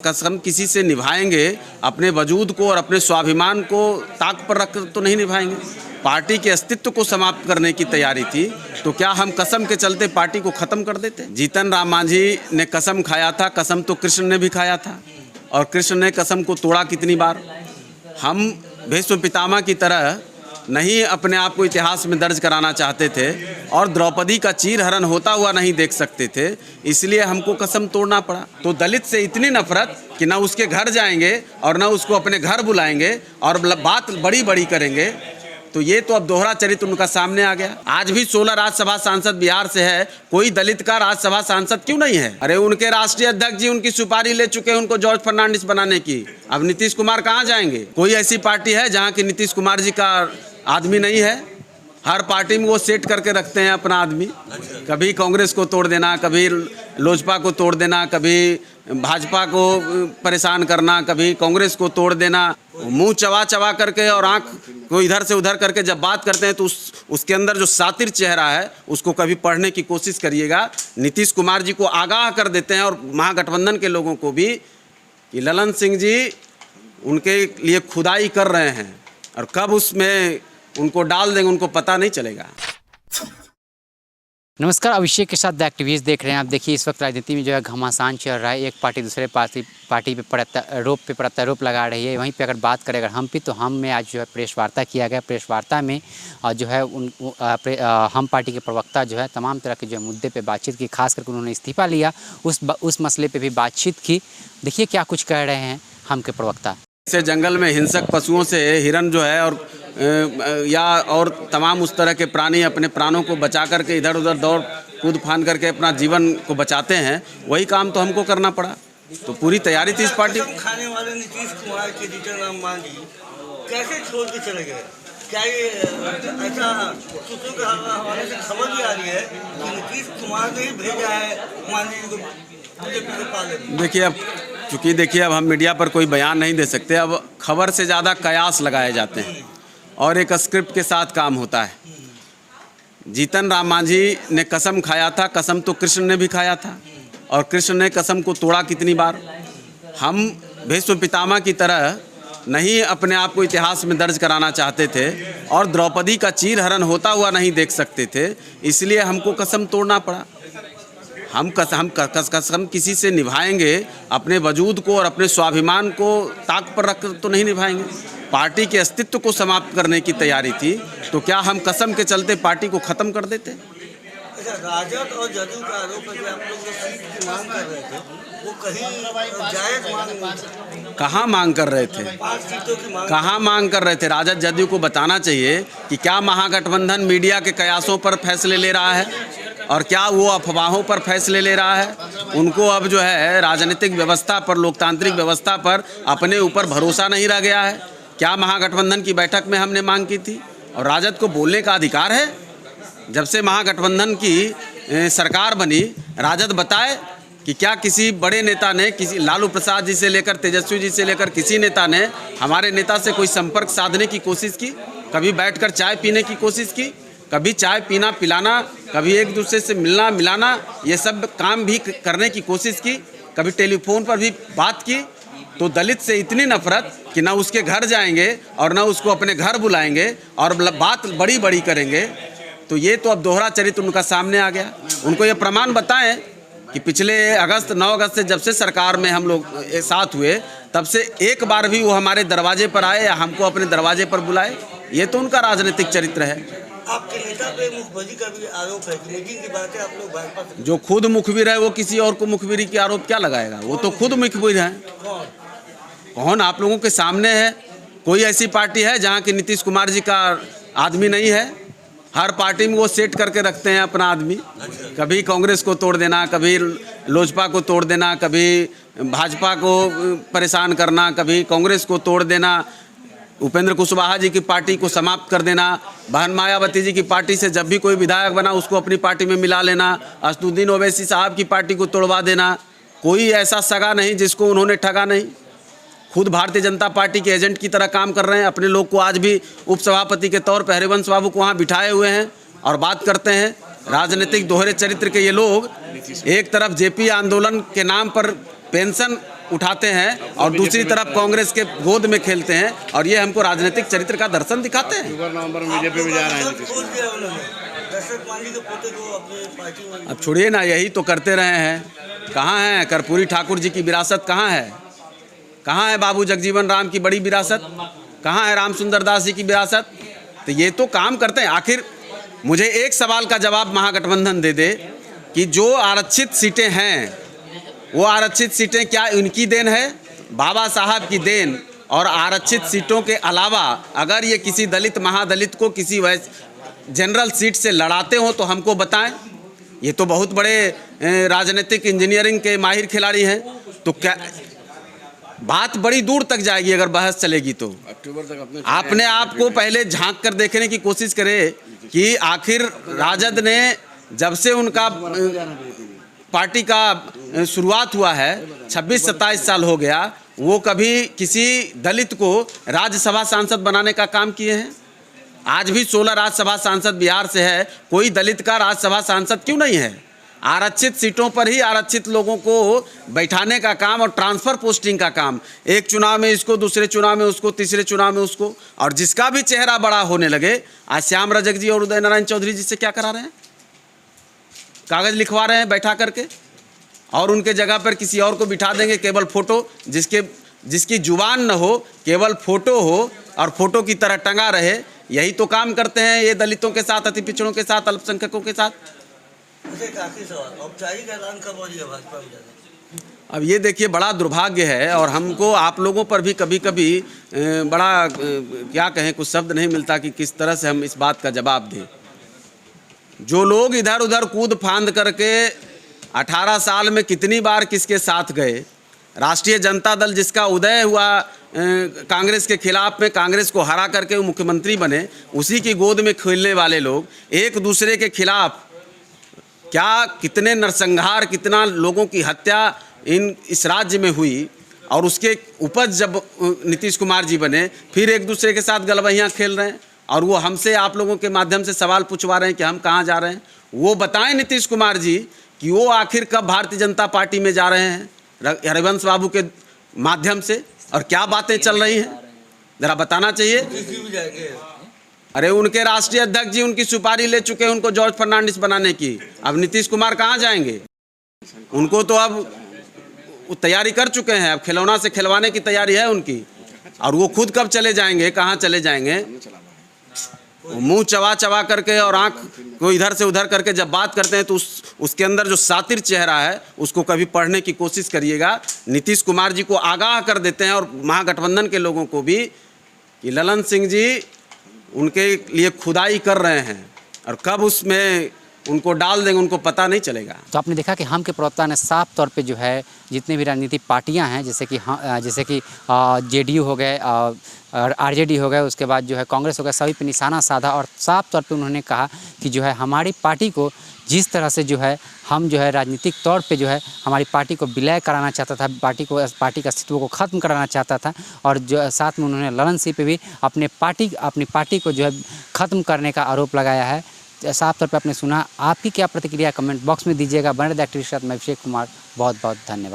कसम किसी से निभाएंगे, अपने वजूद को और अपने स्वाभिमान को ताक पर रख कर तो नहीं निभाएंगे। पार्टी के अस्तित्व को समाप्त करने की तैयारी थी, तो क्या हम कसम के चलते पार्टी को खत्म कर देते? जीतन राम मांझी ने कसम खाया था, कसम तो कृष्ण ने भी खाया था, और कृष्ण ने कसम को तोड़ा कितनी बार। हम भीष्म पितामह की तरह नहीं अपने आप को इतिहास में दर्ज कराना चाहते थे और द्रौपदी का चीरहरण होता हुआ नहीं देख सकते थे, इसलिए हमको कसम तोड़ना पड़ा। तो दलित से इतनी नफरत कि ना उसके घर जाएंगे और ना उसको अपने घर बुलाएंगे और बात बड़ी बड़ी करेंगे। तो ये तो अब दोहरा चरित्र उनका सामने आ गया। आज भी 16 राज्यसभा सांसद बिहार से है, कोई दलित का राज्यसभा सांसद क्यों नहीं है? अरे उनके राष्ट्रीय अध्यक्ष जी उनकी सुपारी ले चुके हैं उनको जॉर्ज फर्नांडिस बनाने की। अब नीतीश कुमार कहाँ जाएंगे? कोई ऐसी पार्टी है जहाँ की नीतीश कुमार जी का आदमी नहीं है? हर पार्टी में वो सेट करके रखते हैं अपना आदमी। कभी कांग्रेस को तोड़ देना, कभी लोजपा को तोड़ देना, कभी भाजपा को परेशान करना, कभी कांग्रेस को तोड़ देना। मुंह चबा चबा करके और आंख को इधर से उधर करके जब बात करते हैं तो उसके अंदर जो सातिर चेहरा है उसको कभी पढ़ने की कोशिश करिएगा। नीतीश कुमार जी को आगाह कर देते हैं और महागठबंधन के लोगों को भी कि ललन सिंह जी उनके लिए खुदाई कर रहे हैं, और कब उसमें उनको डाल देंगे उनको पता नहीं चलेगा। नमस्कार, अभिषेक के साथ द एक्टिविस्ट देख रहे हैं आप। देखिए, इस वक्त राजनीति में जो है घमासान चल रहा है। एक पार्टी दूसरे पार्टी पे प्रत्यारोप लगा रही है। वहीं पे अगर बात करें अगर हम तो हम में आज जो है प्रेस वार्ता किया गया। प्रेस वार्ता में जो है हम पार्टी के प्रवक्ता जो है तमाम तरह के जो मुद्दे पे बातचीत की। खास करके उन्होंने इस्तीफा लिया उस मसले पे भी बातचीत की। देखिए क्या कुछ कह रहे हैं हम के प्रवक्ता। से जंगल में हिंसक पशुओं से हिरन जो है और तमाम उस तरह के प्राणी अपने प्राणों को बचा करके इधर उधर दौड़ कूद फान करके अपना जीवन को बचाते हैं, वही काम तो हमको करना पड़ा। तो पूरी तैयारी थी इस पार्टी। खाने वाले नीतीश कुमार के जीतन राम मांझी कैसे छोड़ के चले गए? क्या ये ऐसा सूत्रों के हवाले से खबर भी आ रही है कि नीतीश कुमार ने ही भेजा है मांझी को बीजेपी के पाले में? देखिए अब हम मीडिया पर कोई बयान नहीं दे सकते। अब खबर से ज़्यादा कयास लगाए जाते हैं और एक स्क्रिप्ट के साथ काम होता है। जीतन राम मांझी ने कसम खाया था, कसम तो कृष्ण ने भी खाया था, और कृष्ण ने कसम को तोड़ा कितनी बार। हम भीष्म पितामह की तरह नहीं अपने आप को इतिहास में दर्ज कराना चाहते थे और द्रौपदी का चीरहरण होता हुआ नहीं देख सकते थे, इसलिए हमको कसम तोड़ना पड़ा। हम कसम किसी से निभाएंगे, अपने वजूद को और अपने स्वाभिमान को ताक पर रख कर तो नहीं निभाएंगे। पार्टी के अस्तित्व को समाप्त करने की तैयारी थी, तो क्या हम कसम के चलते पार्टी को खत्म कर देते? अच्छा, राजद और जदयू का आरोप है कि आप लोग जो सीट की मांग कर रहे थे वो कहीं जायज मांग नहीं थी। कहाँ मांग कर रहे थे? 5 सीटों की मांग। कहाँ मांग कर रहे थे? राजद जदयू को बताना चाहिए कि क्या महागठबंधन मीडिया के कयासों पर फैसले ले रहा है और क्या वो अफवाहों पर फैसले ले रहा है। उनको अब जो है राजनीतिक व्यवस्था पर, लोकतांत्रिक व्यवस्था पर अपने ऊपर भरोसा नहीं रह गया है। क्या महागठबंधन की बैठक में हमने मांग की थी? और राजद को बोलने का अधिकार है। जब से महागठबंधन की सरकार बनी, राजद बताए कि क्या किसी बड़े नेता ने, किसी लालू प्रसाद जी से लेकर तेजस्वी जी से लेकर किसी नेता ने हमारे नेता से कोई संपर्क साधने की कोशिश की? कभी बैठकर चाय पीने की कोशिश की? कभी चाय पीना पिलाना, कभी एक दूसरे से मिलना मिलाना, ये सब काम भी करने की कोशिश की? कभी टेलीफोन पर भी बात की? तो दलित से इतनी नफरत कि ना उसके घर जाएंगे और ना उसको अपने घर बुलाएंगे और बात बड़ी बड़ी करेंगे। तो ये तो अब दोहरा चरित्र उनका सामने आ गया। उनको ये प्रमाण बताएं कि पिछले 9 अगस्त से जब से सरकार में हम लोग साथ हुए, तब से एक बार भी वो हमारे दरवाजे पर आए या हमको अपने दरवाजे पर बुलाए। ये तो उनका राजनीतिक चरित्र है। आपके नेता पे मुखबिरी का भी आरोप है कि मीटिंग की बातें आप लोग भाजपा से। जो खुद मुखबिर है वो किसी और को मुखबिरी की आरोप क्या लगाएगा? वो तो खुद मुखबिर है। कौन? आप लोगों के सामने है। कोई ऐसी पार्टी है जहाँ की नीतीश कुमार जी का आदमी नहीं है? हर पार्टी में वो सेट करके रखते हैं अपना आदमी। कभी कांग्रेस को तोड़ देना, कभी लोजपा को तोड़ देना, कभी भाजपा को परेशान करना, कभी कांग्रेस को तोड़ देना, उपेंद्र कुशवाहा जी की पार्टी को समाप्त कर देना, बहन मायावती जी की पार्टी से जब भी कोई विधायक बना उसको अपनी पार्टी में मिला लेना, असदुद्दीन ओवैसी साहब की पार्टी को तोड़वा देना। कोई ऐसा सगा नहीं जिसको उन्होंने ठगा नहीं। खुद भारतीय जनता पार्टी के एजेंट की तरह काम कर रहे हैं। अपने लोग को आज भी उपसभापति के तौर पर हरिवंश बाबू को वहाँ बिठाए हुए हैं और बात करते हैं। राजनीतिक दोहरे चरित्र के ये लोग एक तरफ जेपी आंदोलन के नाम पर पेंशन उठाते हैं और दूसरी तरफ कांग्रेस के गोद में खेलते हैं, और ये हमको राजनीतिक चरित्र का दर्शन दिखाते हैं। अक्टूबर नवंबर में बीजेपी में जा रहे हैं नीतीश खोज दिया उन्होंने, दशरथ मांझी के पोते को अपने पार्टी में। अब छोड़िए ना, यही तो करते रहे हैं। कहाँ है कर्पूरी ठाकुर जी की विरासत, कहाँ है? कहाँ है बाबू जगजीवन राम की बड़ी विरासत? कहाँ है राम सुंदर दास जी की विरासत? तो ये तो काम करते हैं। आखिर मुझे एक सवाल का जवाब महागठबंधन दे दे कि जो आरक्षित सीटें हैं, वो आरक्षित सीटें क्या उनकी देन है, बाबा साहब की देन? और आरक्षित सीटों के अलावा अगर ये किसी दलित महादलित को किसी जनरल सीट से लड़ाते हो तो हमको बताएं। ये तो बहुत बड़े राजनीतिक इंजीनियरिंग के माहिर खिलाड़ी हैं, तो क्या बात बड़ी दूर तक जाएगी अगर बहस चलेगी तो। अक्टूबर तक अपने आप को पहले झांक कर देखने की कोशिश करें कि आखिर राजद ने जब से उनका पार्टी का शुरुआत हुआ है 26-27 साल हो गया, वो कभी किसी दलित को राज्यसभा सांसद बनाने का काम किए हैं? आज भी 16 राज्यसभा सांसद बिहार से है, कोई दलित का राज्यसभा सांसद क्यों नहीं है? आरक्षित सीटों पर ही आरक्षित लोगों को बैठाने का काम और ट्रांसफ़र पोस्टिंग का काम, एक चुनाव में इसको, दूसरे चुनाव में उसको, तीसरे चुनाव में उसको, और जिसका भी चेहरा बड़ा होने लगे। आज श्याम रजक जी और उदय नारायण चौधरी जी से क्या करा रहे हैं? कागज़ लिखवा रहे हैं बैठा करके, और उनके जगह पर किसी और को बिठा देंगे, केवल फ़ोटो, जिसकी जुबान न हो, केवल फ़ोटो हो और फोटो की तरह टंगा रहे। यही तो काम करते हैं ये दलितों के साथ, अति पिछड़ों के साथ, अल्पसंख्यकों के साथ। एक आखिरी सवाल, औपचारिक ऐलान कब हो रही है भाजपा में जाने? अब ये देखिए, बड़ा दुर्भाग्य है, और हमको आप लोगों पर भी कभी कभी बड़ा क्या कहें, कुछ शब्द नहीं मिलता कि किस तरह से हम इस बात का जवाब दें। जो लोग इधर उधर कूद फांद करके 18 साल में कितनी बार किसके साथ गए, राष्ट्रीय जनता दल जिसका उदय हुआ कांग्रेस के खिलाफ में, कांग्रेस को हरा करके वो मुख्यमंत्री बने, उसी की गोद में खेलने वाले लोग एक दूसरे के खिलाफ क्या कितने नरसंहार, कितना लोगों की हत्या इस राज्य में हुई, और उसके उपज जब नीतीश कुमार जी बने, फिर एक दूसरे के साथ गलबहियाँ खेल रहे हैं, और वो हमसे आप लोगों के माध्यम से सवाल पूछवा रहे हैं कि हम कहाँ जा रहे हैं। वो बताएं नीतीश कुमार जी कि वो आखिर कब भारतीय जनता पार्टी में जा रहे हैं हरिवंश बाबू के माध्यम से, और क्या बातें चल रही हैं, ज़रा बताना चाहिए। भी जाएंगे। अरे उनके राष्ट्रीय अध्यक्ष जी उनकी सुपारी ले चुके हैं उनको जॉर्ज फर्नांडिस बनाने की। अब नीतीश कुमार कहाँ जाएंगे? उनको तो अब वो तैयारी कर चुके हैं, अब खिलौना से खिलवाने की तैयारी है उनकी, और वो खुद कब चले जाएंगे, कहाँ चले जाएंगे? वो मुंह चबा चबा करके और आँख को इधर से उधर करके जब बात करते हैं तो उसके अंदर जो सातिर चेहरा है उसको कभी पढ़ने की कोशिश करिएगा। नीतीश कुमार जी को आगाह कर देते हैं, और महागठबंधन के लोगों को भी, कि ललन सिंह जी उनके लिए खुदाई कर रहे हैं, और कब उसमें उनको डाल देंगे उनको पता नहीं चलेगा। तो आपने देखा कि हम के प्रवक्ता ने साफ तौर पे जो है जितने भी राजनीतिक पार्टियां हैं, जैसे कि जेडीयू हो गए और आरजेडी हो गए, उसके बाद जो है कांग्रेस हो गया, सभी पे निशाना साधा, और साफ तौर पे उन्होंने कहा कि जो है हमारी पार्टी को जिस तरह से जो है हम जो है राजनीतिक तौर पे जो है हमारी पार्टी को विलय कराना चाहता था, पार्टी का अस्तित्व को ख़त्म कराना चाहता था, और जो साथ में उन्होंने ललन सिंह पे भी अपनी पार्टी को जो है ख़त्म करने का आरोप लगाया है। साफ तौर पे आपने सुना। आपकी क्या प्रतिक्रिया कमेंट बॉक्स में दीजिएगा। बने एक्टिविस्ट मैं अभिषेक कुमार, बहुत बहुत धन्यवाद।